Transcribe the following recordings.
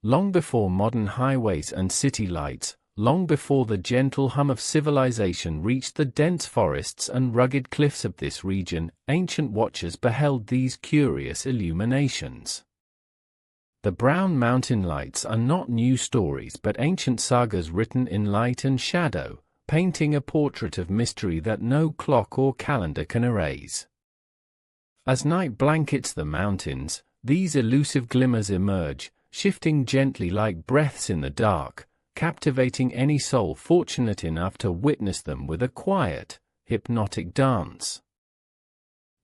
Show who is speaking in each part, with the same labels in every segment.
Speaker 1: long before modern highways and city lights, long before the gentle hum of civilization reached the dense forests and rugged cliffs of this region, ancient watchers beheld these curious illuminations. The brown mountain lights are not new stories but ancient sagas written in light and shadow, painting a portrait of mystery that no clock or calendar can erase. As night blankets the mountains, these elusive glimmers emerge, shifting gently like breaths in the dark, captivating any soul fortunate enough to witness them with a quiet, hypnotic dance.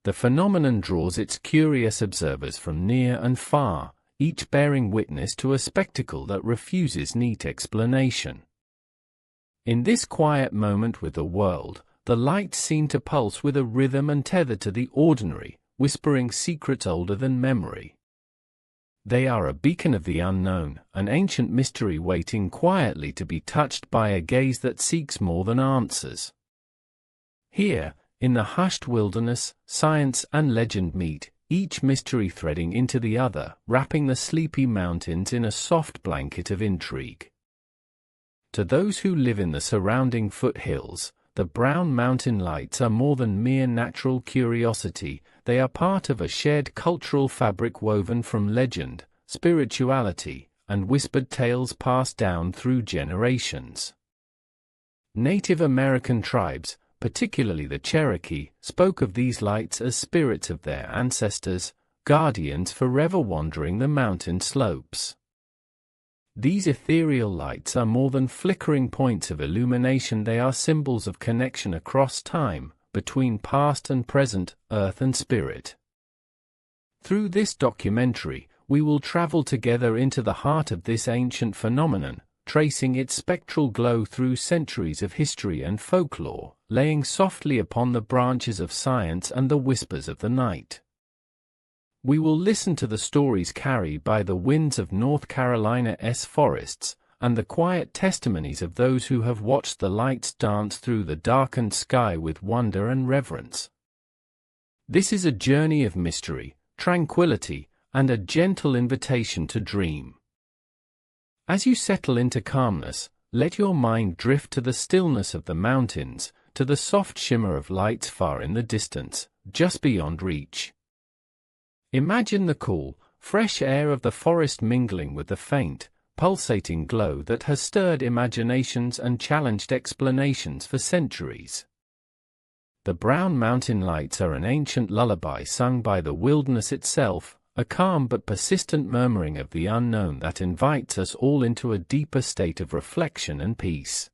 Speaker 1: The phenomenon draws its curious observers from near and far, each bearing witness to a spectacle that refuses neat explanation. In this quiet moment with the world, the lights seem to pulse with a rhythm and tether to the ordinary, whispering secrets older than memory. They are a beacon of the unknown, an ancient mystery waiting quietly to be touched by a gaze that seeks more than answers. Here, in the hushed wilderness, science and legend meet, each mystery threading into the other, wrapping the sleepy mountains in a soft blanket of intrigue. To those who live in the surrounding foothills, the brown mountain lights are more than mere natural curiosity, they are part of a shared cultural fabric woven from legend, spirituality, and whispered tales passed down through generations. Native American tribes, particularly the Cherokee, spoke of these lights as spirits of their ancestors, guardians forever wandering the mountain slopes. These ethereal lights are more than flickering points of illumination, they are symbols of connection across time, between past and present, earth and spirit. Through this documentary, we will travel together into the heart of this ancient phenomenon, tracing its spectral glow through centuries of history and folklore, laying softly upon the branches of science and the whispers of the night. We will listen to the stories carried by the winds of North Carolina's forests, and the quiet testimonies of those who have watched the lights dance through the darkened sky with wonder and reverence. This is a journey of mystery, tranquility, and a gentle invitation to dream. As you settle into calmness, let your mind drift to the stillness of the mountains, to the soft shimmer of lights far in the distance, just beyond reach. Imagine the cool, fresh air of the forest mingling with the faint, pulsating glow that has stirred imaginations and challenged explanations for centuries. The brown mountain lights are an ancient lullaby sung by the wilderness itself, a calm but persistent murmuring of the unknown that invites us all into a deeper state of reflection and peace.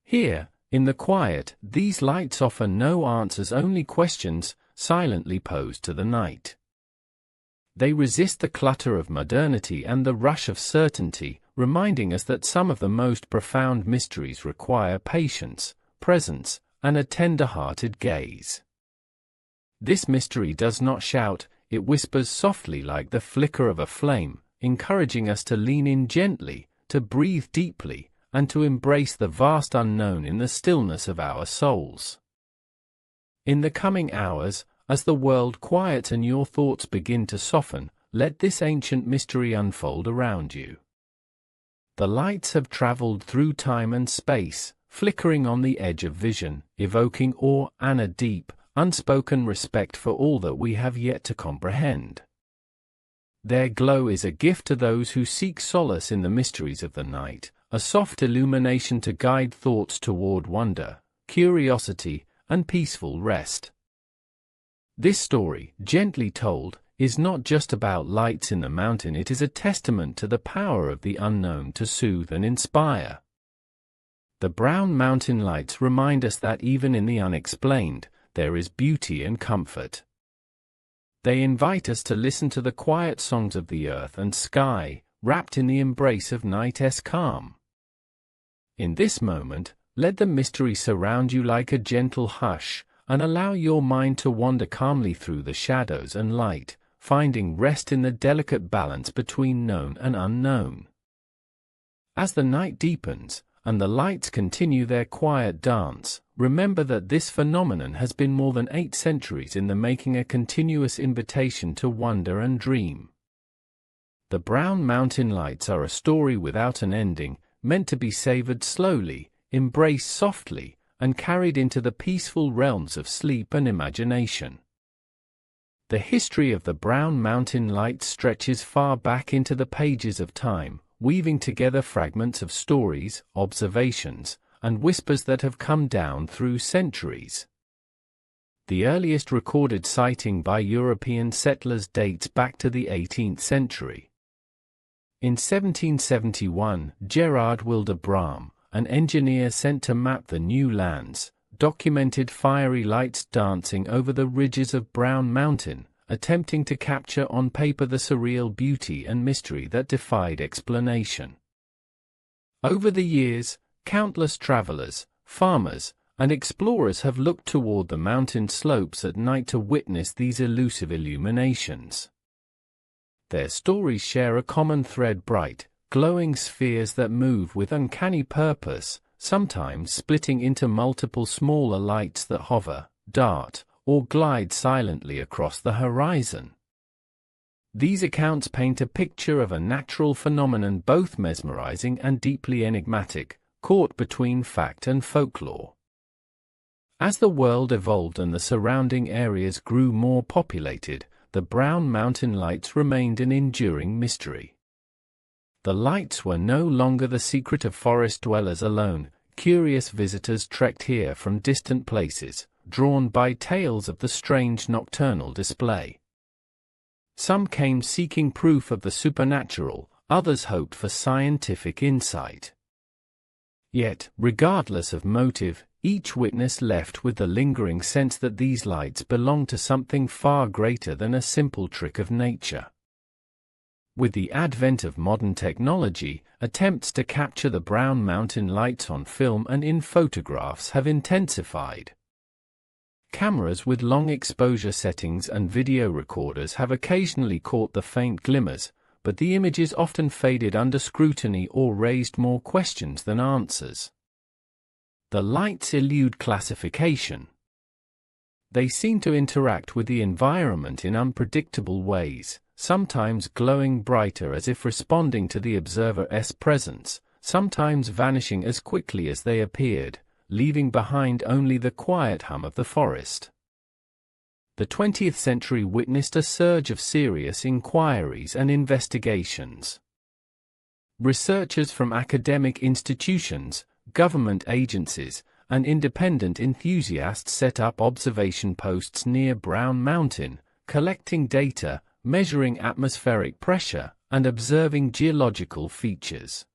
Speaker 1: Here, in the quiet, these lights offer no answers, only questions, silently posed to the night. They resist the clutter of modernity and the rush of certainty, reminding us that some of the most profound mysteries require patience, presence, and a tender-hearted gaze. This mystery does not shout, it whispers softly like the flicker of a flame, encouraging us to lean in gently, to breathe deeply, and to embrace the vast unknown in the stillness of our souls. In the coming hours, as the world quiets and your thoughts begin to soften, let this ancient mystery unfold around you. The lights have traveled through time and space, flickering on the edge of vision, evoking awe and a deep, unspoken respect for all that we have yet to comprehend. Their glow is a gift to those who seek solace in the mysteries of the night, a soft illumination to guide thoughts toward wonder, curiosity, and peaceful rest. This story, gently told, is not just about lights in the mountain, it is a testament to the power of the unknown to soothe and inspire. The brown mountain lights remind us that even in the unexplained, there is beauty and comfort. They invite us to listen to the quiet songs of the earth and sky, wrapped in the embrace of night's calm. In this moment, let the mystery surround you like a gentle hush, and allow your mind to wander calmly through the shadows and light, finding rest in the delicate balance between known and unknown. As the night deepens, and the lights continue their quiet dance, remember that this phenomenon has been more than 8 centuries in the making, a continuous invitation to wonder and dream. The Brown Mountain Lights are a story without an ending, meant to be savored slowly, embraced softly, and carried into the peaceful realms of sleep and imagination. The history of the Brown Mountain Lights stretches far back into the pages of time, weaving together fragments of stories, observations, and whispers that have come down through centuries. The earliest recorded sighting by European settlers dates back to the 18th century. In 1771, Gerard Wilder Bram, an engineer sent to map the new lands, documented fiery lights dancing over the ridges of Brown Mountain, attempting to capture on paper the surreal beauty and mystery that defied explanation. Over the years, countless travelers, farmers, and explorers have looked toward the mountain slopes at night to witness these elusive illuminations. Their stories share a common thread: bright, glowing spheres that move with uncanny purpose, sometimes splitting into multiple smaller lights that hover, dart, or glide silently across the horizon. These accounts paint a picture of a natural phenomenon both mesmerizing and deeply enigmatic, caught between fact and folklore. As the world evolved and the surrounding areas grew more populated, the Brown Mountain Lights remained an enduring mystery. The lights were no longer the secret of forest dwellers alone. Curious visitors trekked here from distant places, drawn by tales of the strange nocturnal display. Some came seeking proof of the supernatural, others hoped for scientific insight. Yet, regardless of motive, each witness left with the lingering sense that these lights belonged to something far greater than a simple trick of nature. With the advent of modern technology, attempts to capture the Brown Mountain Lights on film and in photographs have intensified. Cameras with long exposure settings and video recorders have occasionally caught the faint glimmers, but the images often faded under scrutiny or raised more questions than answers. The lights elude classification. They seem to interact with the environment in unpredictable ways, sometimes glowing brighter as if responding to the observer's presence, sometimes vanishing as quickly as they appeared, leaving behind only the quiet hum of the forest. The 20th century witnessed a surge of serious inquiries and investigations. Researchers from academic institutions, government agencies, and independent enthusiasts set up observation posts near Brown Mountain, collecting data, measuring atmospheric pressure, and observing geological features.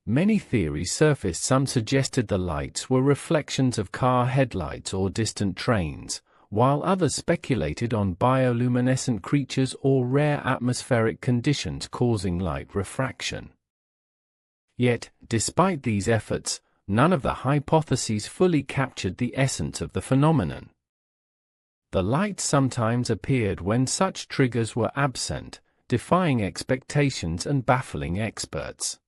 Speaker 1: Many theories surfaced. Some suggested the lights were reflections of car headlights or distant trains, while others speculated on bioluminescent creatures or rare atmospheric conditions causing light refraction. Yet, despite these efforts, none of the hypotheses fully captured the essence of the phenomenon. The lights sometimes appeared when such triggers were absent, defying expectations and baffling experts.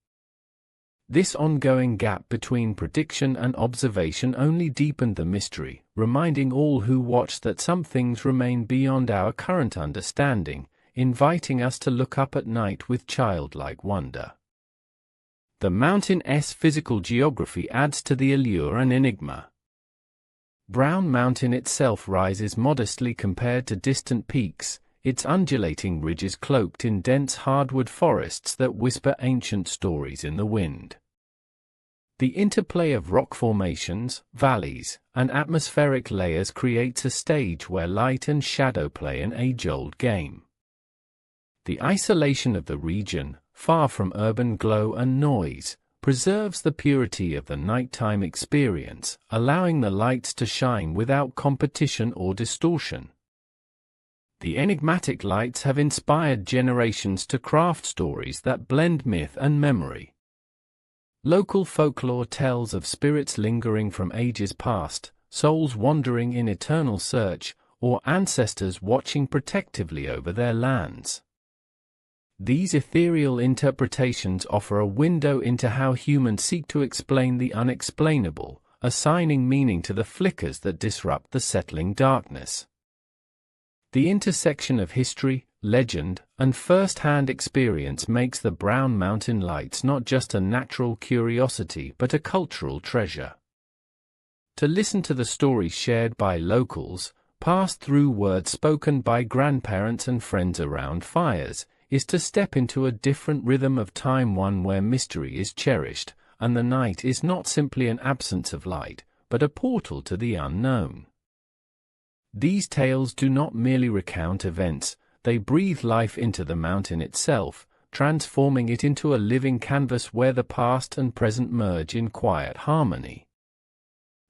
Speaker 1: This ongoing gap between prediction and observation only deepened the mystery, reminding all who watched that some things remain beyond our current understanding, inviting us to look up at night with childlike wonder. The mountain's physical geography adds to the allure and enigma. Brown Mountain itself rises modestly compared to distant peaks, its undulating ridges cloaked in dense hardwood forests that whisper ancient stories in the wind. The interplay of rock formations, valleys, and atmospheric layers creates a stage where light and shadow play an age-old game. The isolation of the region, far from urban glow and noise, preserves the purity of the nighttime experience, allowing the lights to shine without competition or distortion. The enigmatic lights have inspired generations to craft stories that blend myth and memory. Local folklore tells of spirits lingering from ages past, souls wandering in eternal search, or ancestors watching protectively over their lands. These ethereal interpretations offer a window into how humans seek to explain the unexplainable, assigning meaning to the flickers that disrupt the settling darkness. The intersection of history, legend, and first-hand experience makes the Brown Mountain Lights not just a natural curiosity but a cultural treasure. To listen to the stories shared by locals, passed through words spoken by grandparents and friends around fires, is to step into a different rhythm of time, one where mystery is cherished, and the night is not simply an absence of light, but a portal to the unknown. These tales do not merely recount events, they breathe life into the mountain itself, transforming it into a living canvas where the past and present merge in quiet harmony.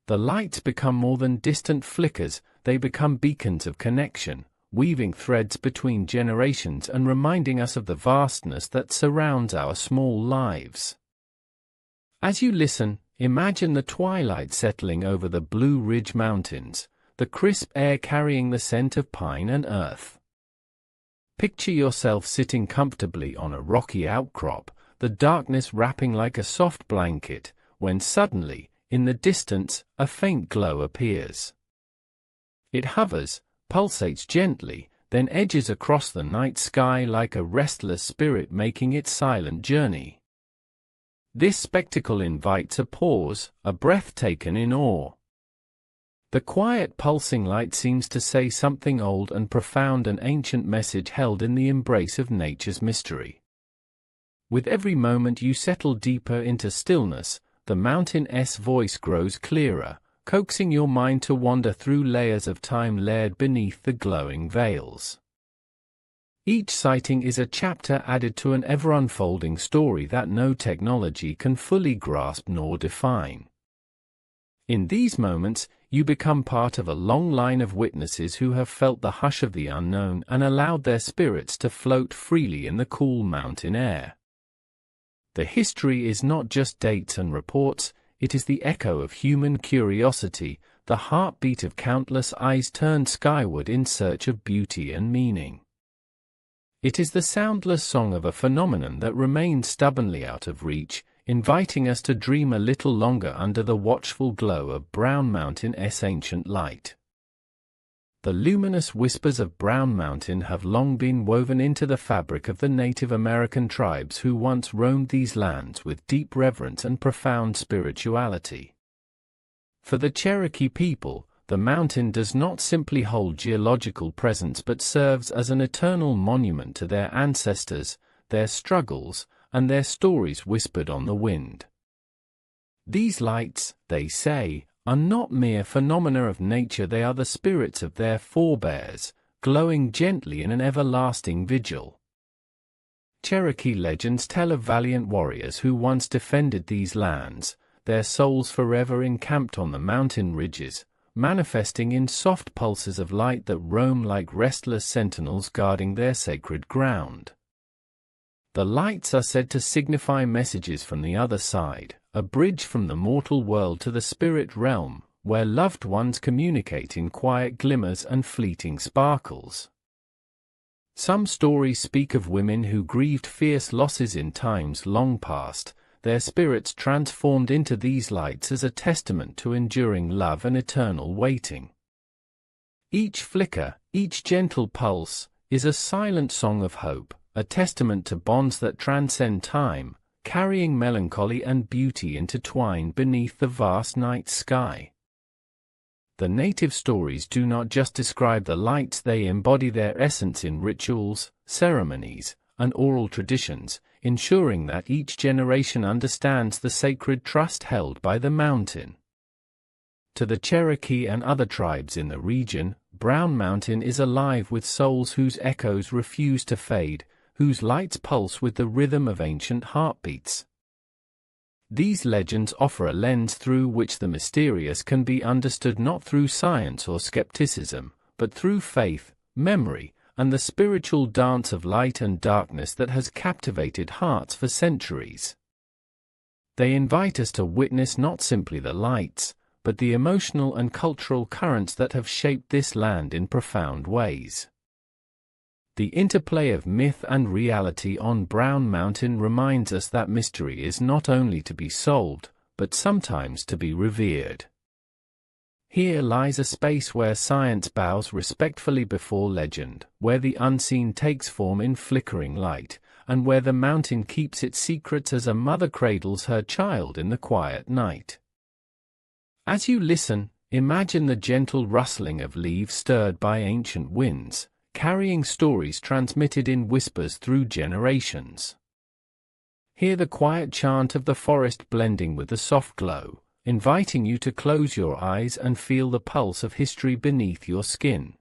Speaker 1: The lights become more than distant flickers, they become beacons of connection, weaving threads between generations and reminding us of the vastness that surrounds our small lives. As you listen, imagine the twilight settling over the Blue Ridge Mountains, the crisp air carrying the scent of pine and earth. Picture yourself sitting comfortably on a rocky outcrop, the darkness wrapping like a soft blanket, when suddenly, in the distance, a faint glow appears. It hovers, pulsates gently, then edges across the night sky like a restless spirit making its silent journey. This spectacle invites a pause, a breath taken in awe. The quiet pulsing light seems to say something old and profound, an ancient message held in the embrace of nature's mystery. With every moment you settle deeper into stillness, the mountain's voice grows clearer, coaxing your mind to wander through layers of time layered beneath the glowing veils. Each sighting is a chapter added to an ever-unfolding story that no technology can fully grasp nor define. In these moments, you become part of a long line of witnesses who have felt the hush of the unknown and allowed their spirits to float freely in the cool mountain air. The history is not just dates and reports, it is the echo of human curiosity, the heartbeat of countless eyes turned skyward in search of beauty and meaning. It is the soundless song of a phenomenon that remains stubbornly out of reach, inviting us to dream a little longer under the watchful glow of Brown Mountain's ancient light. The luminous whispers of Brown Mountain have long been woven into the fabric of the Native American tribes who once roamed these lands with deep reverence and profound spirituality. For the Cherokee people, the mountain does not simply hold geological presence but serves as an eternal monument to their ancestors, their struggles, and their stories whispered on the wind. These lights, they say, are not mere phenomena of nature, they are the spirits of their forebears, glowing gently in an everlasting vigil. Cherokee legends tell of valiant warriors who once defended these lands, their souls forever encamped on the mountain ridges, manifesting in soft pulses of light that roam like restless sentinels guarding their sacred ground. The lights are said to signify messages from the other side, a bridge from the mortal world to the spirit realm, where loved ones communicate in quiet glimmers and fleeting sparkles. Some stories speak of women who grieved fierce losses in times long past, their spirits transformed into these lights as a testament to enduring love and eternal waiting. Each flicker, each gentle pulse, is a silent song of hope, a testament to bonds that transcend time, carrying melancholy and beauty intertwined beneath the vast night sky. The native stories do not just describe the lights, they embody their essence in rituals, ceremonies, and oral traditions, ensuring that each generation understands the sacred trust held by the mountain. To the Cherokee and other tribes in the region, Brown Mountain is alive with souls whose echoes refuse to fade, whose lights pulse with the rhythm of ancient heartbeats. These legends offer a lens through which the mysterious can be understood not through science or skepticism, but through faith, memory, and the spiritual dance of light and darkness that has captivated hearts for centuries. They invite us to witness not simply the lights, but the emotional and cultural currents that have shaped this land in profound ways. The interplay of myth and reality on Brown Mountain reminds us that mystery is not only to be solved, but sometimes to be revered. Here lies a space where science bows respectfully before legend, where the unseen takes form in flickering light, and where the mountain keeps its secrets as a mother cradles her child in the quiet night. As you listen, imagine the gentle rustling of leaves stirred by ancient winds, carrying stories transmitted in whispers through generations. Hear the quiet chant of the forest blending with the soft glow, inviting you to close your eyes and feel the pulse of history beneath your skin.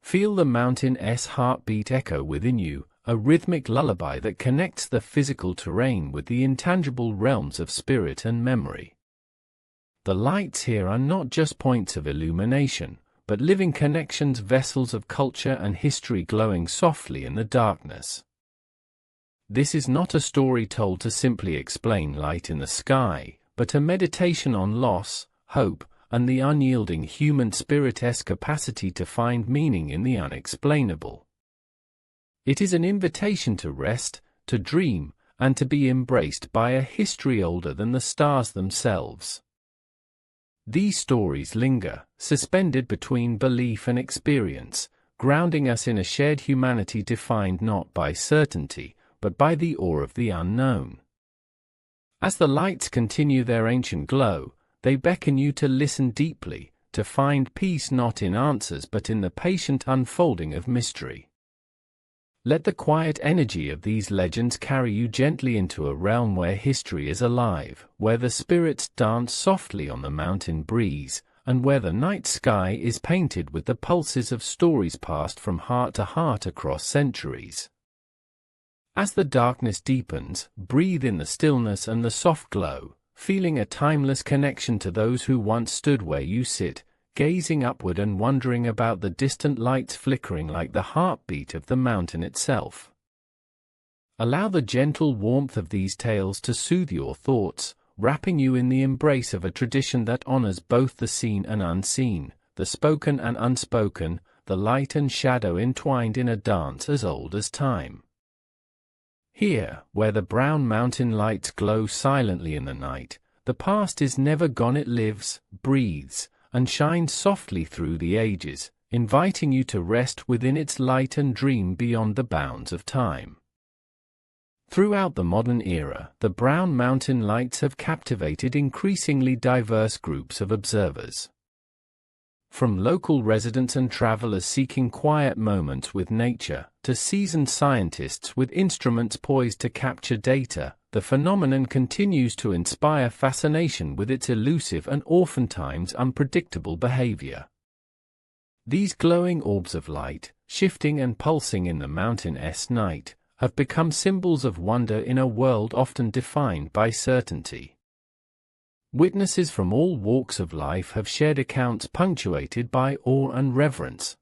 Speaker 1: Feel the mountain's heartbeat echo within you, a rhythmic lullaby that connects the physical terrain with the intangible realms of spirit and memory. The lights here are not just points of illumination, but living connections, vessels of culture and history glowing softly in the darkness. This is not a story told to simply explain light in the sky, but a meditation on loss, hope, and the unyielding human spirit's capacity to find meaning in the unexplainable. It is an invitation to rest, to dream, and to be embraced by a history older than the stars themselves. These stories linger, suspended between belief and experience, grounding us in a shared humanity defined not by certainty, but by the awe of the unknown. As the lights continue their ancient glow, they beckon you to listen deeply, to find peace not in answers but in the patient unfolding of mystery. Let the quiet energy of these legends carry you gently into a realm where history is alive, where the spirits dance softly on the mountain breeze, and where the night sky is painted with the pulses of stories passed from heart to heart across centuries. As the darkness deepens, breathe in the stillness and the soft glow, feeling a timeless connection to those who once stood where you sit, gazing upward and wondering about the distant lights flickering like the heartbeat of the mountain itself. Allow the gentle warmth of these tales to soothe your thoughts, wrapping you in the embrace of a tradition that honors both the seen and unseen, the spoken and unspoken, the light and shadow entwined in a dance as old as time. Here, where the brown mountain lights glow silently in the night, the past is never gone. It lives, breathes, and shines softly through the ages, inviting you to rest within its light and dream beyond the bounds of time. Throughout the modern era, the brown mountain lights have captivated increasingly diverse groups of observers. From local residents and travelers seeking quiet moments with nature, to seasoned scientists with instruments poised to capture data, the phenomenon continues to inspire fascination with its elusive and oftentimes unpredictable behavior. These glowing orbs of light, shifting and pulsing in the mountain's night, have become symbols of wonder in a world often defined by certainty. Witnesses from all walks of life have shared accounts punctuated by awe and reverence.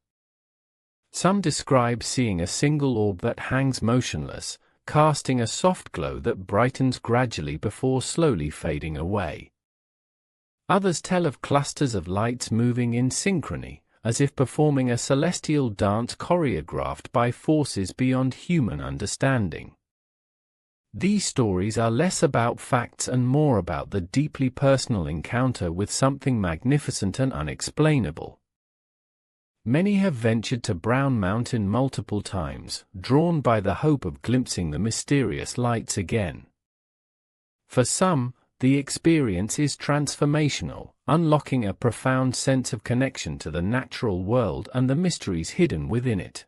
Speaker 1: Some describe seeing a single orb that hangs motionless, casting a soft glow that brightens gradually before slowly fading away. Others tell of clusters of lights moving in synchrony, as if performing a celestial dance choreographed by forces beyond human understanding. These stories are less about facts and more about the deeply personal encounter with something magnificent and unexplainable. Many have ventured to Brown Mountain multiple times, drawn by the hope of glimpsing the mysterious lights again. For some, the experience is transformational, unlocking a profound sense of connection to the natural world and the mysteries hidden within it.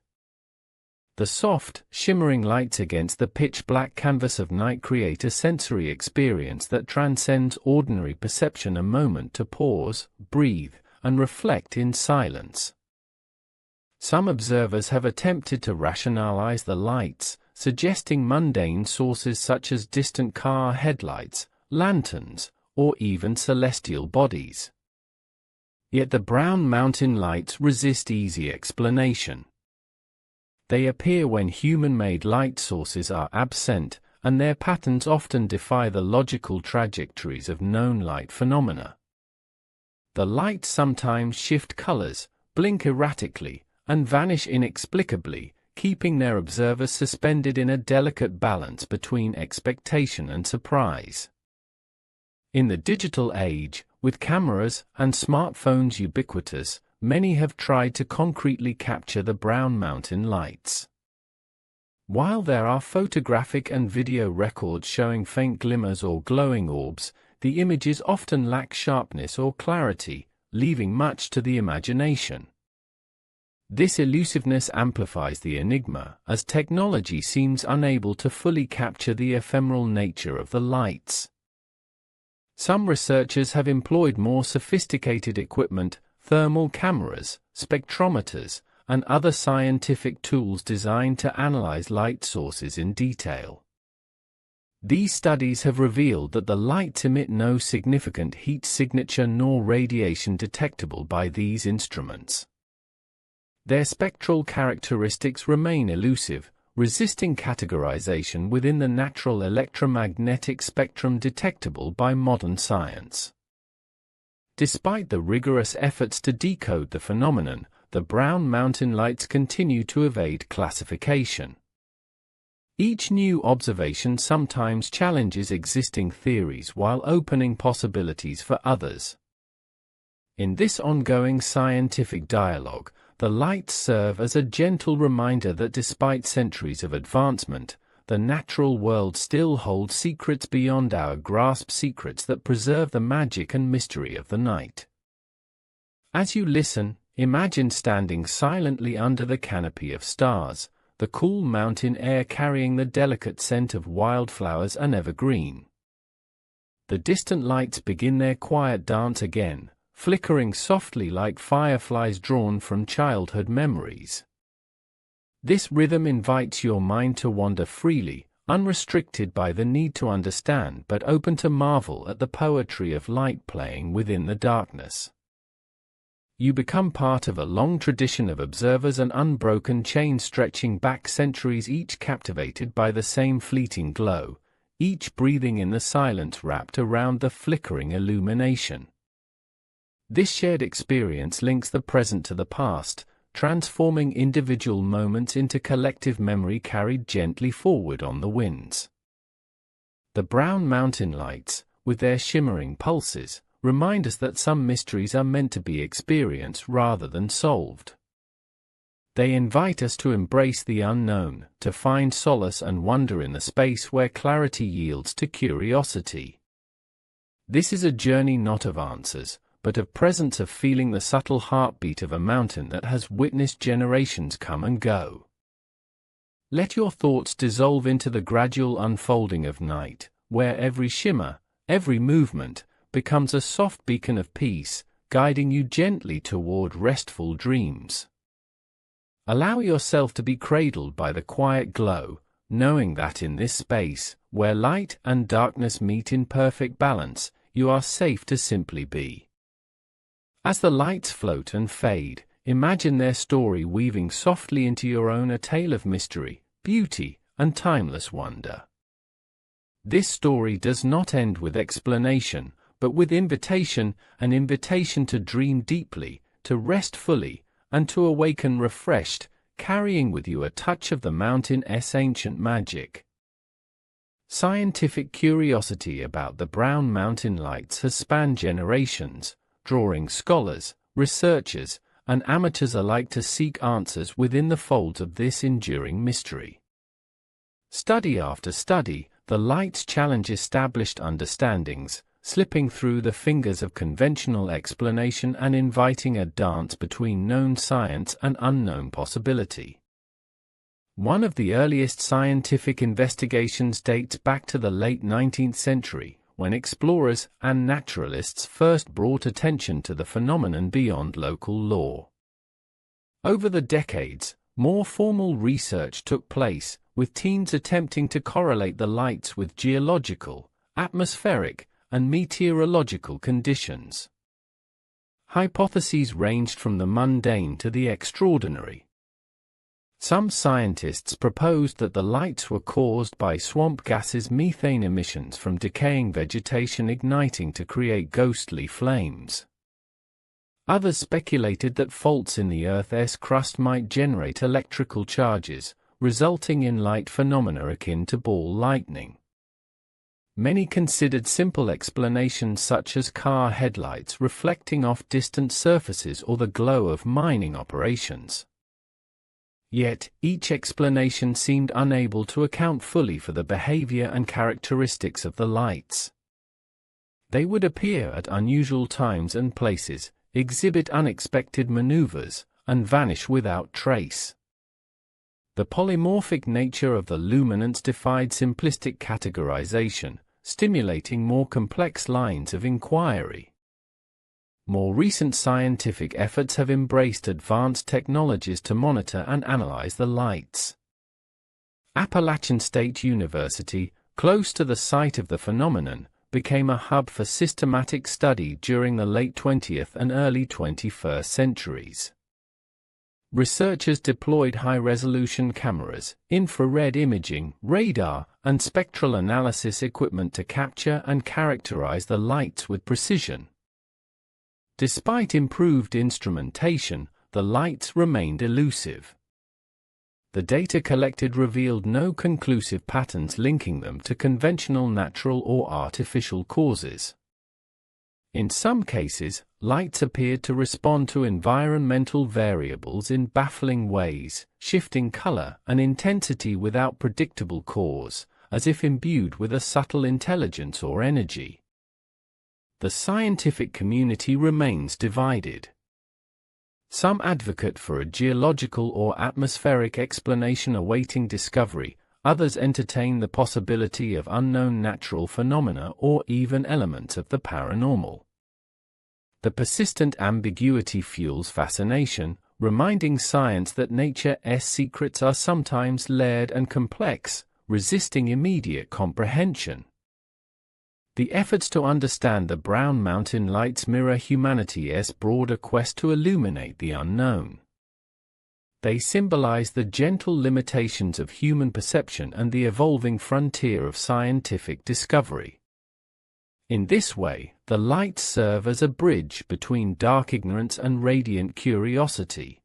Speaker 1: The soft, shimmering lights against the pitch-black canvas of night create a sensory experience that transcends ordinary perception, a moment to pause, breathe, and reflect in silence. Some observers have attempted to rationalize the lights, suggesting mundane sources such as distant car headlights, lanterns, or even celestial bodies. Yet the Brown Mountain lights resist easy explanation. They appear when human-made light sources are absent, and their patterns often defy the logical trajectories of known light phenomena. The lights sometimes shift colors, blink erratically, and vanish inexplicably, keeping their observers suspended in a delicate balance between expectation and surprise. In the digital age, With cameras and smartphones ubiquitous, many have tried to concretely capture the brown mountain lights. While there are photographic and video records showing faint glimmers or glowing orbs, the images often lack sharpness or clarity, leaving much to the imagination. This elusiveness amplifies the enigma, as technology seems unable to fully capture the ephemeral nature of the lights. Some researchers have employed more sophisticated equipment, thermal cameras, spectrometers, and other scientific tools designed to analyze light sources in detail. These studies have revealed that the lights emit no significant heat signature nor radiation detectable by these instruments. Their spectral characteristics remain elusive, resisting categorization within the natural electromagnetic spectrum detectable by modern science. Despite the rigorous efforts to decode the phenomenon, the brown mountain lights continue to evade classification. Each new observation sometimes challenges existing theories while opening possibilities for others. In this ongoing scientific dialogue, the lights serve as a gentle reminder that despite centuries of advancement, the natural world still holds secrets beyond our grasp, secrets that preserve the magic and mystery of the night. As you listen, imagine standing silently under the canopy of stars, the cool mountain air carrying the delicate scent of wildflowers and evergreen. The distant lights begin their quiet dance again, flickering softly like fireflies drawn from childhood memories. This rhythm invites your mind to wander freely, unrestricted by the need to understand but open to marvel at the poetry of light playing within the darkness. You become part of a long tradition of observers, an unbroken chain stretching back centuries, each captivated by the same fleeting glow, each breathing in the silence wrapped around the flickering illumination. This shared experience links the present to the past, transforming individual moments into collective memory carried gently forward on the winds. The brown mountain lights, with their shimmering pulses, remind us that some mysteries are meant to be experienced rather than solved. They invite us to embrace the unknown, to find solace and wonder in the space where clarity yields to curiosity. This is a journey not of answers, but of presence, of feeling the subtle heartbeat of a mountain that has witnessed generations come and go. Let your thoughts dissolve into the gradual unfolding of night, where every shimmer, every movement, becomes a soft beacon of peace, guiding you gently toward restful dreams. Allow yourself to be cradled by the quiet glow, knowing that in this space, where light and darkness meet in perfect balance, you are safe to simply be. As the lights float and fade, imagine their story weaving softly into your own, a tale of mystery, beauty, and timeless wonder. This story does not end with explanation, but with invitation, an invitation to dream deeply, to rest fully, and to awaken refreshed, carrying with you a touch of the mountain's ancient magic. Scientific curiosity about the brown mountain lights has spanned generations, drawing scholars, researchers, and amateurs alike to seek answers within the folds of this enduring mystery. Study after study, the lights challenge established understandings, slipping through the fingers of conventional explanation and inviting a dance between known science and unknown possibility. One of the earliest scientific investigations dates back to the late 19th century, when explorers and naturalists first brought attention to the phenomenon beyond local law. Over the decades, more formal research took place, with teams attempting to correlate the lights with geological, atmospheric, and meteorological conditions. Hypotheses ranged from the mundane to the extraordinary. Some scientists proposed that the lights were caused by swamp gases, methane emissions from decaying vegetation igniting to create ghostly flames. Others speculated that faults in the Earth's crust might generate electrical charges, resulting in light phenomena akin to ball lightning. Many considered simple explanations such as car headlights reflecting off distant surfaces or the glow of mining operations. Yet, each explanation seemed unable to account fully for the behavior and characteristics of the lights. They would appear at unusual times and places, exhibit unexpected maneuvers, and vanish without trace. The polymorphic nature of the luminance defied simplistic categorization, stimulating more complex lines of inquiry. More recent scientific efforts have embraced advanced technologies to monitor and analyze the lights. Appalachian State University, close to the site of the phenomenon, became a hub for systematic study during the late 20th and early 21st centuries. Researchers deployed high-resolution cameras, infrared imaging, radar, and spectral analysis equipment to capture and characterize the lights with precision. Despite improved instrumentation, the lights remained elusive. The data collected revealed no conclusive patterns linking them to conventional natural or artificial causes. In some cases, lights appeared to respond to environmental variables in baffling ways, shifting color and intensity without predictable cause, as if imbued with a subtle intelligence or energy. The scientific community remains divided. Some advocate for a geological or atmospheric explanation awaiting discovery, others entertain the possibility of unknown natural phenomena or even elements of the paranormal. The persistent ambiguity fuels fascination, reminding science that nature's secrets are sometimes layered and complex, resisting immediate comprehension. The efforts to understand the Brown Mountain Lights mirror humanity's broader quest to illuminate the unknown. They symbolize the gentle limitations of human perception and the evolving frontier of scientific discovery. In this way, the lights serve as a bridge between dark ignorance and radiant curiosity.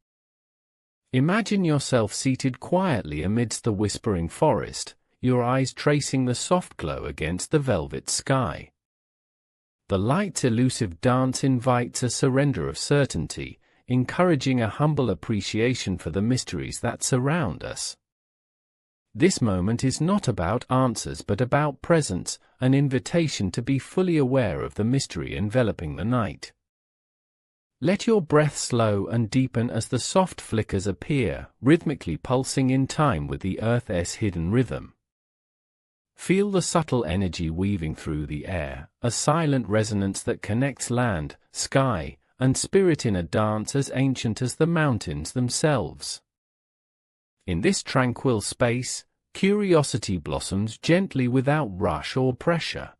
Speaker 1: Imagine yourself seated quietly amidst the whispering forest, your eyes tracing the soft glow against the velvet sky. The light's elusive dance invites a surrender of certainty, encouraging a humble appreciation for the mysteries that surround us. This moment is not about answers but about presence, an invitation to be fully aware of the mystery enveloping the night. Let your breath slow and deepen as the soft flickers appear, rhythmically pulsing in time with the Earth's hidden rhythm. Feel the subtle energy weaving through the air, a silent resonance that connects land, sky, and spirit in a dance as ancient as the mountains themselves. In this tranquil space, curiosity blossoms gently without rush or pressure.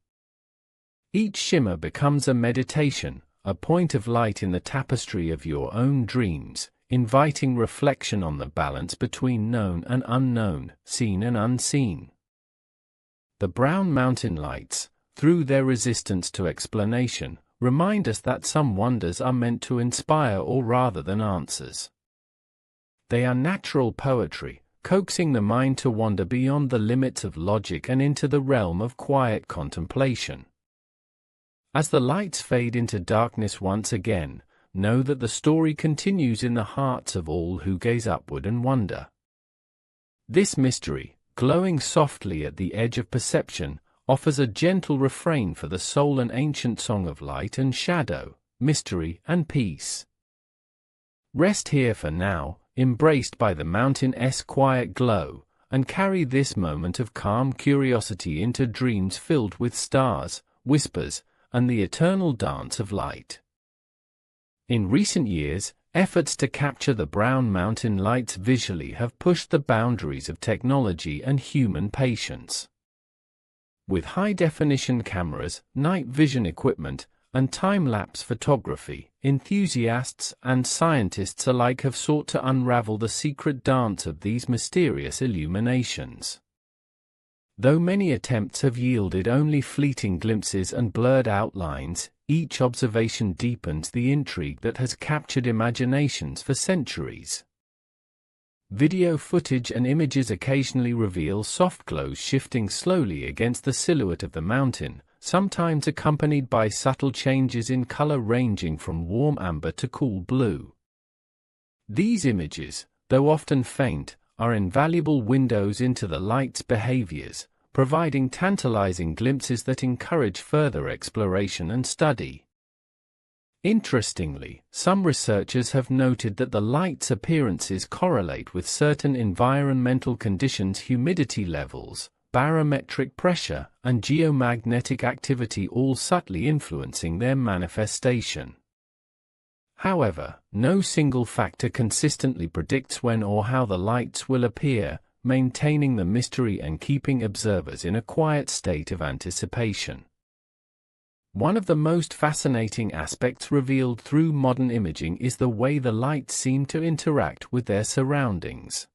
Speaker 1: Each shimmer becomes a meditation, a point of light in the tapestry of your own dreams, inviting reflection on the balance between known and unknown, seen and unseen. The Brown Mountain Lights, through their resistance to explanation, remind us that some wonders are meant to inspire or rather than answers. They are natural poetry, coaxing the mind to wander beyond the limits of logic and into the realm of quiet contemplation. As the lights fade into darkness once again, know that the story continues in the hearts of all who gaze upward and wonder. This mystery, glowing softly at the edge of perception, offers a gentle refrain for the soul, an ancient song of light and shadow, mystery and peace. Rest here for now, embraced by the mountain's quiet glow, and carry this moment of calm curiosity into dreams filled with stars, whispers, and the eternal dance of light. In recent years, efforts to capture the Brown Mountain Lights visually have pushed the boundaries of technology and human patience. With high-definition cameras, night vision equipment, and time-lapse photography, enthusiasts and scientists alike have sought to unravel the secret dance of these mysterious illuminations. Though many attempts have yielded only fleeting glimpses and blurred outlines, each observation deepens the intrigue that has captured imaginations for centuries. Video footage and images occasionally reveal soft glows shifting slowly against the silhouette of the mountain, sometimes accompanied by subtle changes in color ranging from warm amber to cool blue. These images, though often faint, are invaluable windows into the light's behaviors, providing tantalizing glimpses that encourage further exploration and study. Interestingly, some researchers have noted that the light's appearances correlate with certain environmental conditions: humidity levels, barometric pressure, and geomagnetic activity, all subtly influencing their manifestation. However, no single factor consistently predicts when or how the lights will appear, maintaining the mystery and keeping observers in a quiet state of anticipation. One of the most fascinating aspects revealed through modern imaging is the way the lights seem to interact with their surroundings.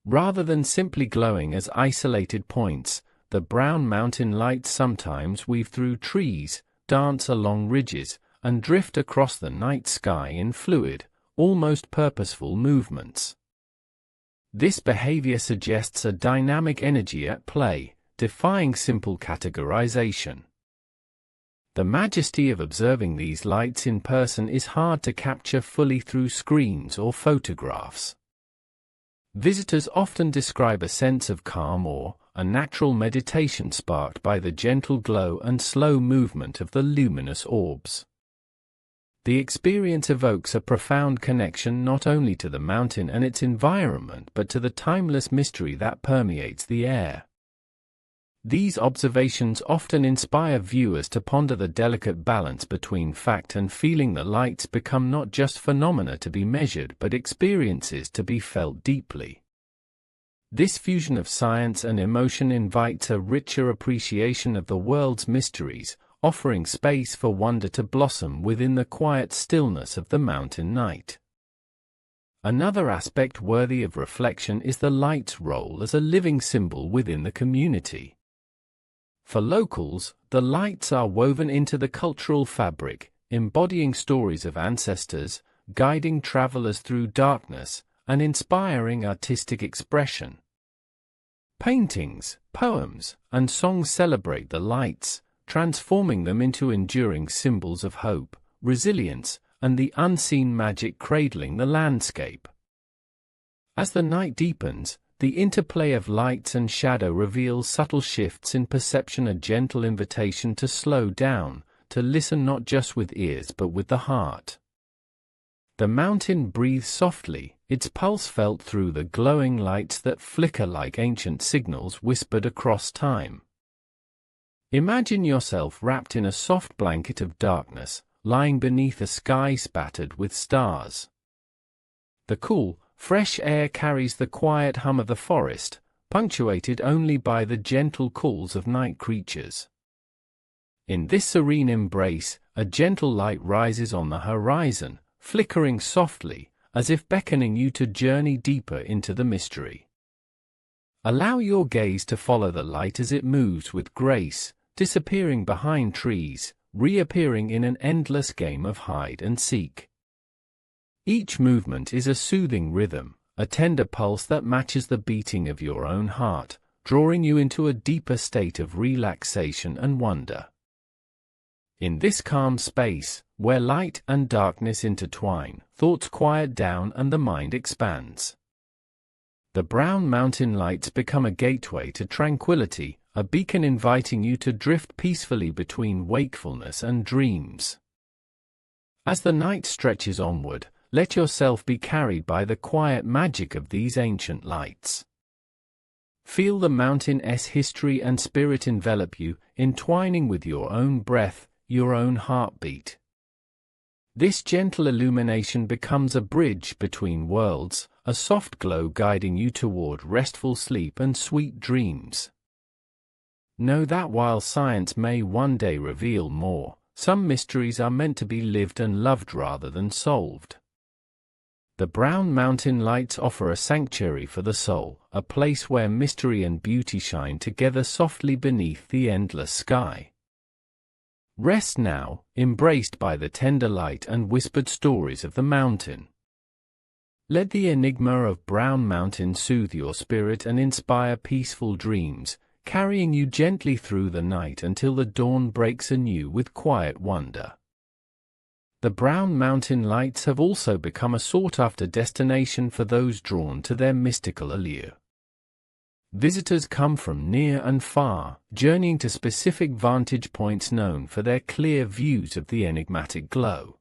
Speaker 1: Rather than simply glowing as isolated points, the brown mountain lights sometimes weave through trees, dance along ridges, and drift across the night sky in fluid, almost purposeful movements. This behavior suggests a dynamic energy at play, defying simple categorization. The majesty of observing these lights in person is hard to capture fully through screens or photographs. Visitors often describe a sense of calm or a natural meditation sparked by the gentle glow and slow movement of the luminous orbs. The experience evokes a profound connection not only to the mountain and its environment but to the timeless mystery that permeates the air. These observations often inspire viewers to ponder the delicate balance between fact and feeling. The lights become not just phenomena to be measured but experiences to be felt deeply. This fusion of science and emotion invites a richer appreciation of the world's mysteries, offering space for wonder to blossom within the quiet stillness of the mountain night. Another aspect worthy of reflection is the light's role as a living symbol within the community. For locals, the lights are woven into the cultural fabric, embodying stories of ancestors, guiding travelers through darkness, and inspiring artistic expression. Paintings, poems, and songs celebrate the lights, transforming them into enduring symbols of hope, resilience, and the unseen magic cradling the landscape. As the night deepens, the interplay of lights and shadow reveals subtle shifts in perception, a gentle invitation to slow down, to listen not just with ears but with the heart. The mountain breathes softly, its pulse felt through the glowing lights that flicker like ancient signals whispered across time. Imagine yourself wrapped in a soft blanket of darkness, lying beneath a sky spattered with stars. The cool, fresh air carries the quiet hum of the forest, punctuated only by the gentle calls of night creatures. In this serene embrace, a gentle light rises on the horizon, flickering softly, as if beckoning you to journey deeper into the mystery. Allow your gaze to follow the light as it moves with grace, disappearing behind trees, reappearing in an endless game of hide and seek. Each movement is a soothing rhythm, a tender pulse that matches the beating of your own heart, drawing you into a deeper state of relaxation and wonder. In this calm space, where light and darkness intertwine, thoughts quiet down and the mind expands. The brown mountain lights become a gateway to tranquility, a beacon inviting you to drift peacefully between wakefulness and dreams. As the night stretches onward, let yourself be carried by the quiet magic of these ancient lights. Feel the mountain's history and spirit envelop you, entwining with your own breath, your own heartbeat. This gentle illumination becomes a bridge between worlds, a soft glow guiding you toward restful sleep and sweet dreams. Know that while science may one day reveal more, some mysteries are meant to be lived and loved rather than solved. The brown mountain lights offer a sanctuary for the soul, a place where mystery and beauty shine together softly beneath the endless sky. Rest now, embraced by the tender light and whispered stories of the mountain. Let the enigma of Brown Mountain soothe your spirit and inspire peaceful dreams, carrying you gently through the night until the dawn breaks anew with quiet wonder. The Brown Mountain Lights have also become a sought-after destination for those drawn to their mystical allure. Visitors come from near and far, journeying to specific vantage points known for their clear views of the enigmatic glow.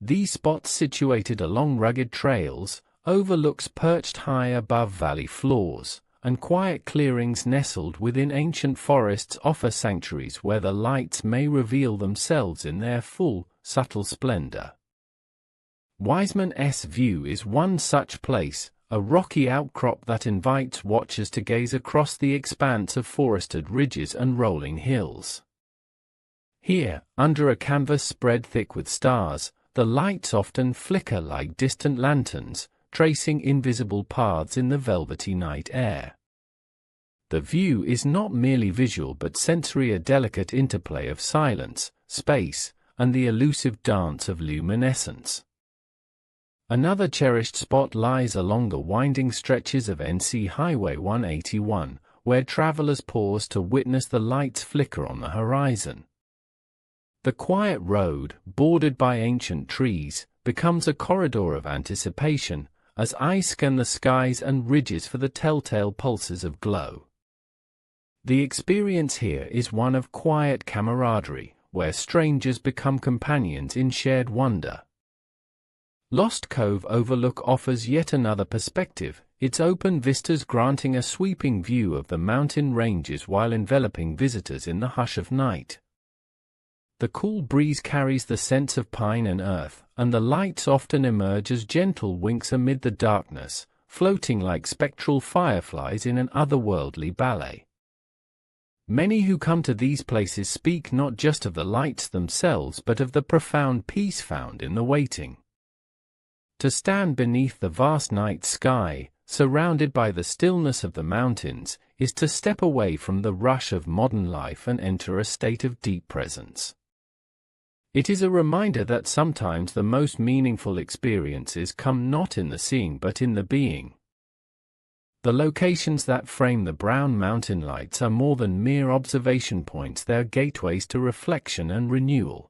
Speaker 1: These spots, situated along rugged trails, overlooks perched high above valley floors, and quiet clearings nestled within ancient forests offer sanctuaries where the lights may reveal themselves in their full, subtle splendor. Wiseman's View is one such place, a rocky outcrop that invites watchers to gaze across the expanse of forested ridges and rolling hills. Here, under a canvas spread thick with stars, the lights often flicker like distant lanterns, tracing invisible paths in the velvety night air. The view is not merely visual but sensory, a delicate interplay of silence, space, and the elusive dance of luminescence. Another cherished spot lies along the winding stretches of NC Highway 181, where travelers pause to witness the lights flicker on the horizon. The quiet road, bordered by ancient trees, becomes a corridor of anticipation, as eyes scan the skies and ridges for the telltale pulses of glow. The experience here is one of quiet camaraderie, where strangers become companions in shared wonder. Lost Cove Overlook offers yet another perspective, its open vistas granting a sweeping view of the mountain ranges while enveloping visitors in the hush of night. The cool breeze carries the scents of pine and earth, and the lights often emerge as gentle winks amid the darkness, floating like spectral fireflies in an otherworldly ballet. Many who come to these places speak not just of the lights themselves but of the profound peace found in the waiting. To stand beneath the vast night sky, surrounded by the stillness of the mountains, is to step away from the rush of modern life and enter a state of deep presence. It is a reminder that sometimes the most meaningful experiences come not in the seeing but in the being. The locations that frame the Brown Mountain Lights are more than mere observation points, they are gateways to reflection and renewal.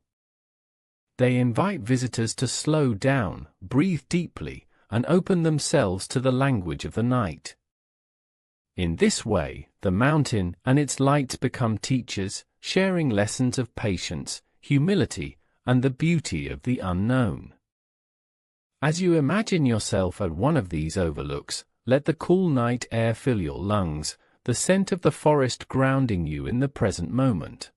Speaker 1: They invite visitors to slow down, breathe deeply, and open themselves to the language of the night. In this way, the mountain and its lights become teachers, sharing lessons of patience, humility, and the beauty of the unknown. As you imagine yourself at one of these overlooks, let the cool night air fill your lungs, the scent of the forest grounding you in the present moment.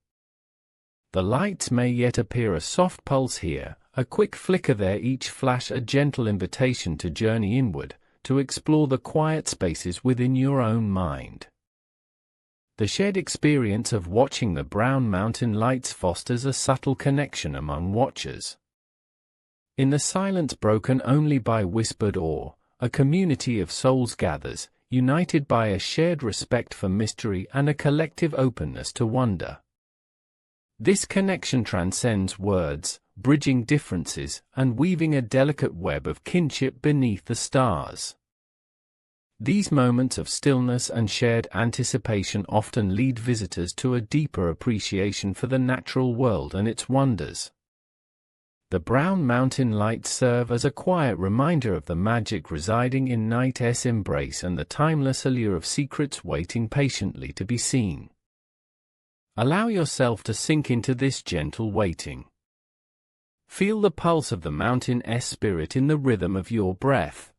Speaker 1: The lights may yet appear a soft pulse here, a quick flicker there, each flash a gentle invitation to journey inward, to explore the quiet spaces within your own mind. The shared experience of watching the Brown Mountain Lights fosters a subtle connection among watchers. In the silence broken only by whispered awe, a community of souls gathers, united by a shared respect for mystery and a collective openness to wonder. This connection transcends words, bridging differences and weaving a delicate web of kinship beneath the stars. These moments of stillness and shared anticipation often lead visitors to a deeper appreciation for the natural world and its wonders. The Brown Mountain Lights serve as a quiet reminder of the magic residing in night's embrace and the timeless allure of secrets waiting patiently to be seen. Allow yourself to sink into this gentle waiting. Feel the pulse of the mountain's spirit in the rhythm of your breath.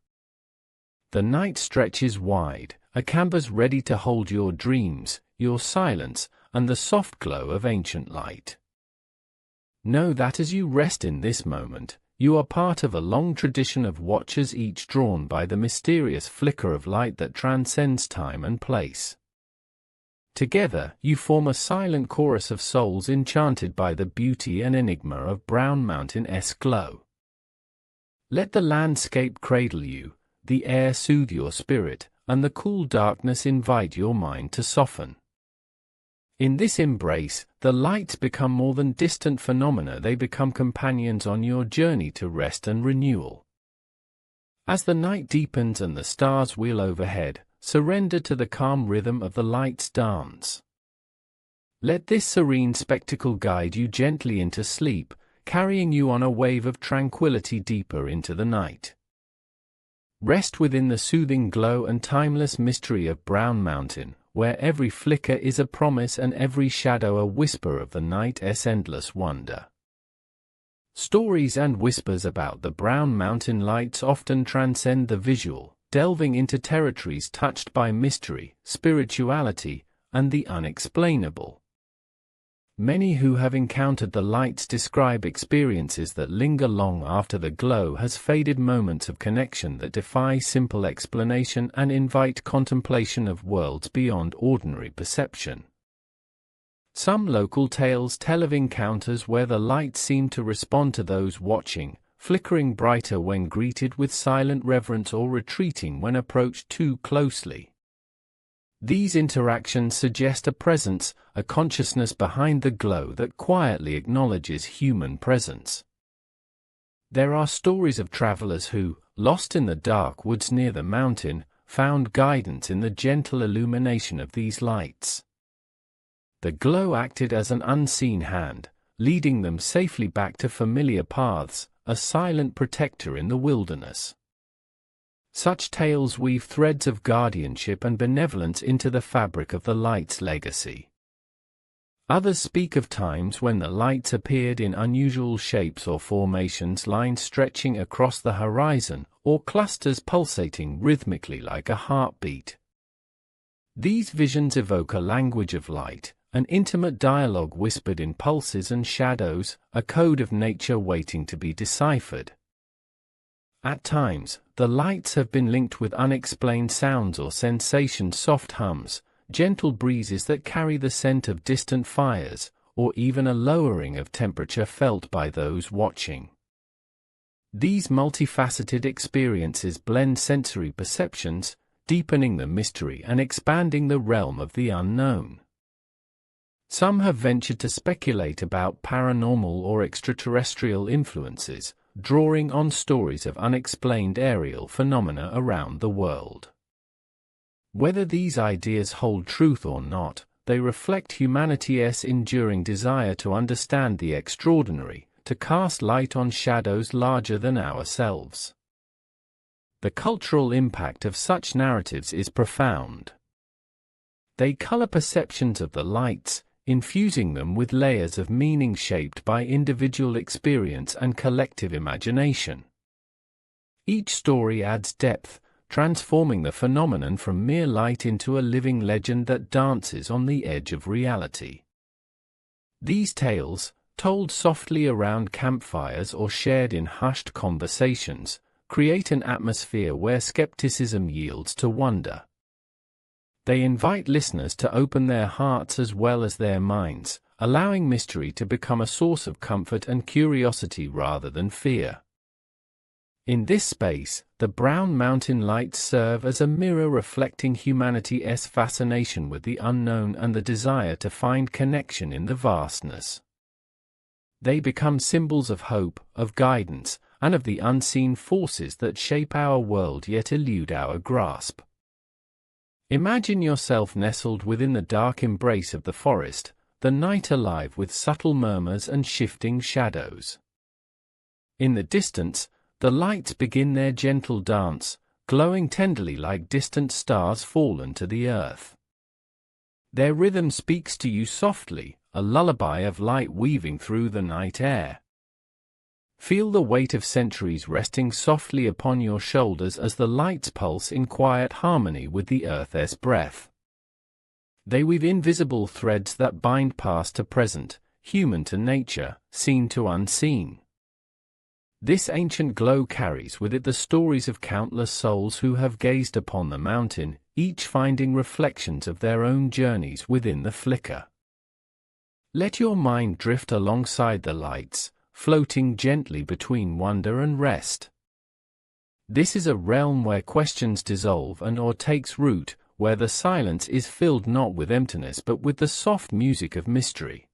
Speaker 1: The night stretches wide, a canvas ready to hold your dreams, your silence, and the soft glow of ancient light. Know that as you rest in this moment, you are part of a long tradition of watchers, each drawn by the mysterious flicker of light that transcends time and place. Together, you form a silent chorus of souls enchanted by the beauty and enigma of Brown Mountain's glow. Let the landscape cradle you, the air soothe your spirit, and the cool darkness invite your mind to soften. In this embrace, the lights become more than distant phenomena, they become companions on your journey to rest and renewal. As the night deepens and the stars wheel overhead, surrender to the calm rhythm of the light's dance. Let this serene spectacle guide you gently into sleep, carrying you on a wave of tranquility deeper into the night. Rest within the soothing glow and timeless mystery of Brown Mountain, where every flicker is a promise and every shadow a whisper of the night's endless wonder. Stories and whispers about the Brown Mountain lights often transcend the visual, delving into territories touched by mystery, spirituality, and the unexplainable. Many who have encountered the lights describe experiences that linger long after the glow has faded, moments of connection that defy simple explanation and invite contemplation of worlds beyond ordinary perception. Some local tales tell of encounters where the lights seem to respond to those watching, flickering brighter when greeted with silent reverence or retreating when approached too closely. These interactions suggest a presence, a consciousness behind the glow that quietly acknowledges human presence. There are stories of travelers who, lost in the dark woods near the mountain, found guidance in the gentle illumination of these lights. The glow acted as an unseen hand, leading them safely back to familiar paths, a silent protector in the wilderness. Such tales weave threads of guardianship and benevolence into the fabric of the light's legacy. Others speak of times when the lights appeared in unusual shapes or formations, lines stretching across the horizon, or clusters pulsating rhythmically like a heartbeat. These visions evoke a language of light, an intimate dialogue whispered in pulses and shadows, a code of nature waiting to be deciphered. At times, the lights have been linked with unexplained sounds or sensations, soft hums, gentle breezes that carry the scent of distant fires, or even a lowering of temperature felt by those watching. These multifaceted experiences blend sensory perceptions, deepening the mystery and expanding the realm of the unknown. Some have ventured to speculate about paranormal or extraterrestrial influences, drawing on stories of unexplained aerial phenomena around the world. Whether these ideas hold truth or not, they reflect humanity's enduring desire to understand the extraordinary, to cast light on shadows larger than ourselves. The cultural impact of such narratives is profound. They color perceptions of the lights, infusing them with layers of meaning shaped by individual experience and collective imagination. Each story adds depth, transforming the phenomenon from mere light into a living legend that dances on the edge of reality. These tales, told softly around campfires or shared in hushed conversations, create an atmosphere where skepticism yields to wonder. They invite listeners to open their hearts as well as their minds, allowing mystery to become a source of comfort and curiosity rather than fear. In this space, the Brown Mountain lights serve as a mirror reflecting humanity's fascination with the unknown and the desire to find connection in the vastness. They become symbols of hope, of guidance, and of the unseen forces that shape our world yet elude our grasp. Imagine yourself nestled within the dark embrace of the forest, the night alive with subtle murmurs and shifting shadows. In the distance, the lights begin their gentle dance, glowing tenderly like distant stars fallen to the earth. Their rhythm speaks to you softly, a lullaby of light weaving through the night air. Feel the weight of centuries resting softly upon your shoulders as the lights pulse in quiet harmony with the earth's breath. They weave invisible threads that bind past to present, human to nature, seen to unseen. This ancient glow carries with it the stories of countless souls who have gazed upon the mountain, each finding reflections of their own journeys within the flicker. Let your mind drift alongside the lights, floating gently between wonder and rest. This is a realm where questions dissolve and awe takes root, where the silence is filled not with emptiness but with the soft music of mystery.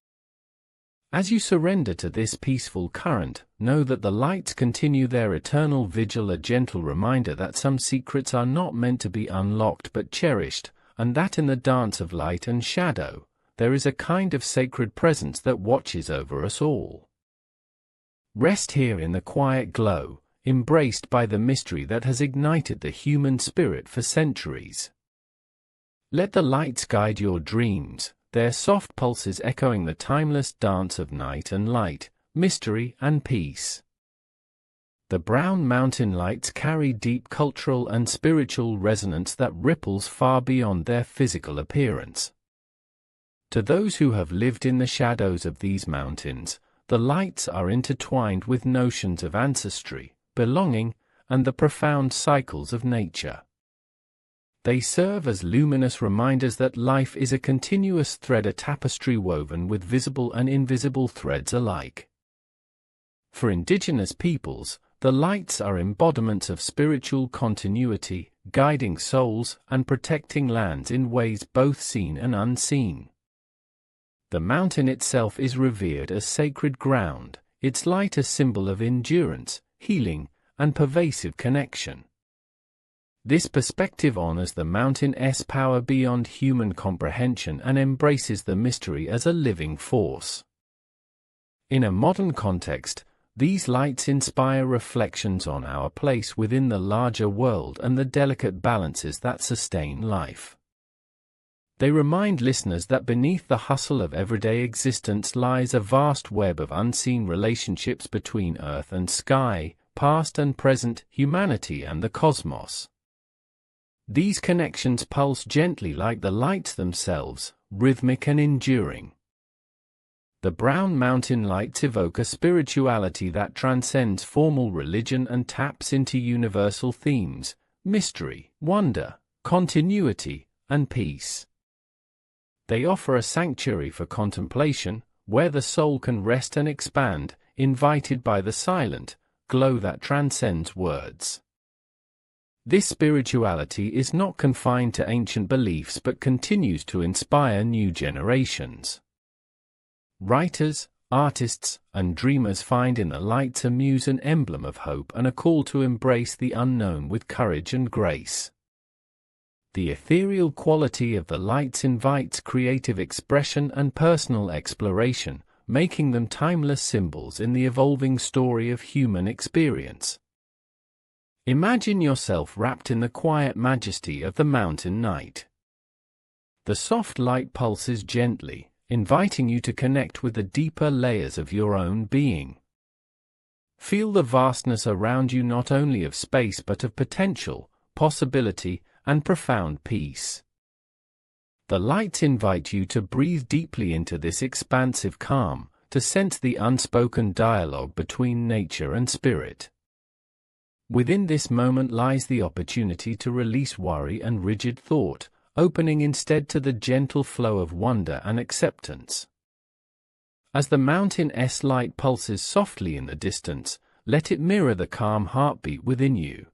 Speaker 1: As you surrender to this peaceful current, know that the lights continue their eternal vigil, a gentle reminder that some secrets are not meant to be unlocked but cherished, and that in the dance of light and shadow, there is a kind of sacred presence that watches over us all. Rest here in the quiet glow, embraced by the mystery that has ignited the human spirit for centuries. Let the lights guide your dreams, their soft pulses echoing the timeless dance of night and light, mystery and peace. The brown mountain lights carry deep cultural and spiritual resonance that ripples far beyond their physical appearance. To those who have lived in the shadows of these mountains, the lights are intertwined with notions of ancestry, belonging, and the profound cycles of nature. They serve as luminous reminders that life is a continuous thread, a tapestry woven with visible and invisible threads alike. For indigenous peoples, the lights are embodiments of spiritual continuity, guiding souls and protecting lands in ways both seen and unseen. The mountain itself is revered as sacred ground, its light a symbol of endurance, healing, and pervasive connection. This perspective honors the mountain's power beyond human comprehension and embraces the mystery as a living force. In a modern context, these lights inspire reflections on our place within the larger world and the delicate balances that sustain life. They remind listeners that beneath the hustle of everyday existence lies a vast web of unseen relationships between earth and sky, past and present, humanity and the cosmos. These connections pulse gently like the lights themselves, rhythmic and enduring. The brown mountain lights evoke a spirituality that transcends formal religion and taps into universal themes: mystery, wonder, continuity, and peace. They offer a sanctuary for contemplation, where the soul can rest and expand, invited by the silent glow that transcends words. This spirituality is not confined to ancient beliefs but continues to inspire new generations. Writers, artists, and dreamers find in the lights a muse, an emblem of hope and a call to embrace the unknown with courage and grace. The ethereal quality of the lights invites creative expression and personal exploration, making them timeless symbols in the evolving story of human experience. Imagine yourself wrapped in the quiet majesty of the mountain night. The soft light pulses gently, inviting you to connect with the deeper layers of your own being. Feel the vastness around you, not only of space but of potential, possibility, and profound peace. The lights invite you to breathe deeply into this expansive calm, to sense the unspoken dialogue between nature and spirit. Within this moment lies the opportunity to release worry and rigid thought, opening instead to the gentle flow of wonder and acceptance. As the mountain's light pulses softly in the distance, let it mirror the calm heartbeat within you.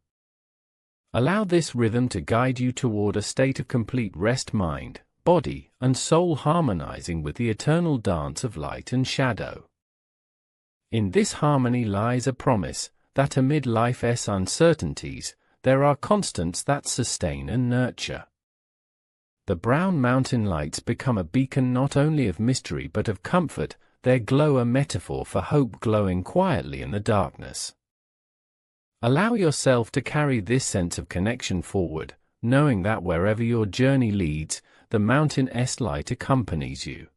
Speaker 1: Allow this rhythm to guide you toward a state of complete rest, mind, body, and soul harmonizing with the eternal dance of light and shadow. In this harmony lies a promise that amid life's uncertainties, there are constants that sustain and nurture. The brown mountain lights become a beacon not only of mystery but of comfort, their glow a metaphor for hope glowing quietly in the darkness. Allow yourself to carry this sense of connection forward, knowing that wherever your journey leads, the mountain's light accompanies you.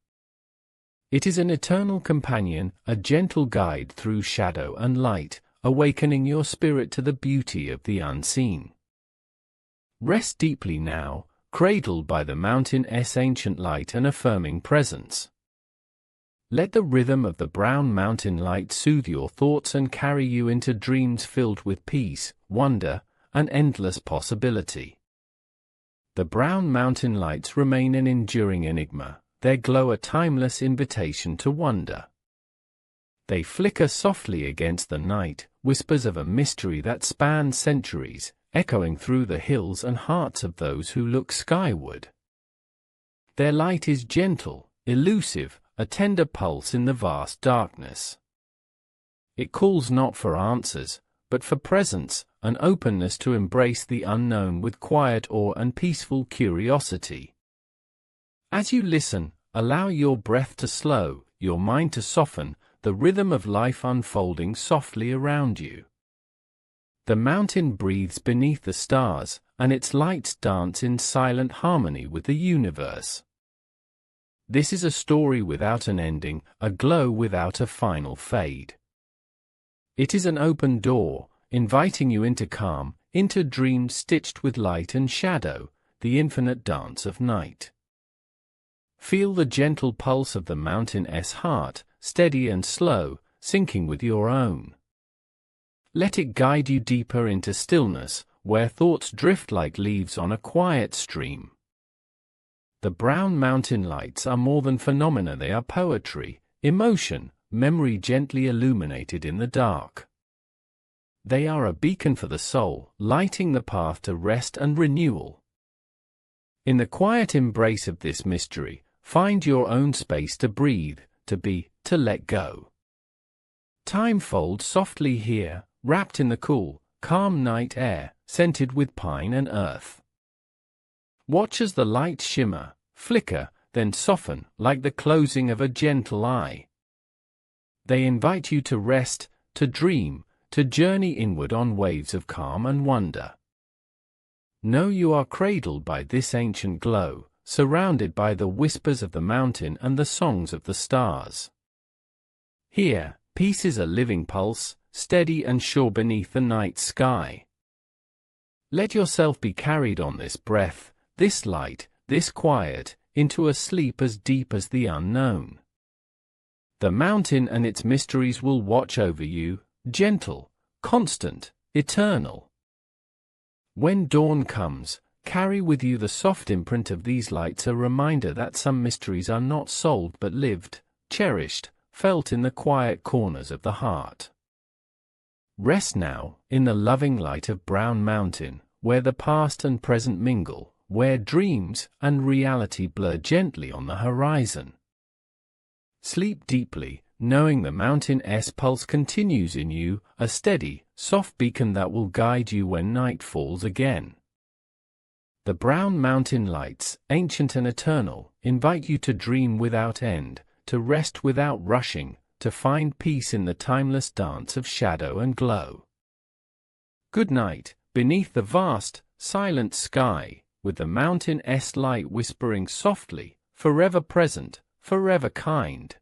Speaker 1: It is an eternal companion, a gentle guide through shadow and light, awakening your spirit to the beauty of the unseen. Rest deeply now, cradled by the mountain's ancient light and affirming presence. Let the rhythm of the brown mountain light soothe your thoughts and carry you into dreams filled with peace, wonder, and endless possibility. The brown mountain lights remain an enduring enigma, their glow a timeless invitation to wonder. They flicker softly against the night, whispers of a mystery that spans centuries, echoing through the hills and hearts of those who look skyward. Their light is gentle, elusive, a tender pulse in the vast darkness. It calls not for answers, but for presence, an openness to embrace the unknown with quiet awe and peaceful curiosity. As you listen, allow your breath to slow, your mind to soften, the rhythm of life unfolding softly around you. The mountain breathes beneath the stars, and its lights dance in silent harmony with the universe. This is a story without an ending, a glow without a final fade. It is an open door, inviting you into calm, into dreams stitched with light and shadow, the infinite dance of night. Feel the gentle pulse of the mountain's heart, steady and slow, syncing with your own. Let it guide you deeper into stillness, where thoughts drift like leaves on a quiet stream. The brown mountain lights are more than phenomena, they are poetry, emotion, memory gently illuminated in the dark. They are a beacon for the soul, lighting the path to rest and renewal. In the quiet embrace of this mystery, find your own space to breathe, to be, to let go. Time folds softly here, wrapped in the cool, calm night air, scented with pine and earth. Watch as the lights shimmer, flicker, then soften, like the closing of a gentle eye. They invite you to rest, to dream, to journey inward on waves of calm and wonder. Know you are cradled by this ancient glow, surrounded by the whispers of the mountain and the songs of the stars. Here, peace is a living pulse, steady and sure beneath the night sky. Let yourself be carried on this breath, this light, this quiet, into a sleep as deep as the unknown. The mountain and its mysteries will watch over you, gentle, constant, eternal. When dawn comes, carry with you the soft imprint of these lights, a reminder that some mysteries are not solved but lived, cherished, felt in the quiet corners of the heart. Rest now, in the loving light of Brown Mountain, where the past and present mingle, where dreams and reality blur gently on the horizon. Sleep deeply, knowing the mountain's pulse continues in you, a steady, soft beacon that will guide you when night falls again. The Brown Mountain lights, ancient and eternal, invite you to dream without end, to rest without rushing, to find peace in the timeless dance of shadow and glow. Good night, beneath the vast, silent sky, with the mountain's light whispering softly, forever present, forever kind.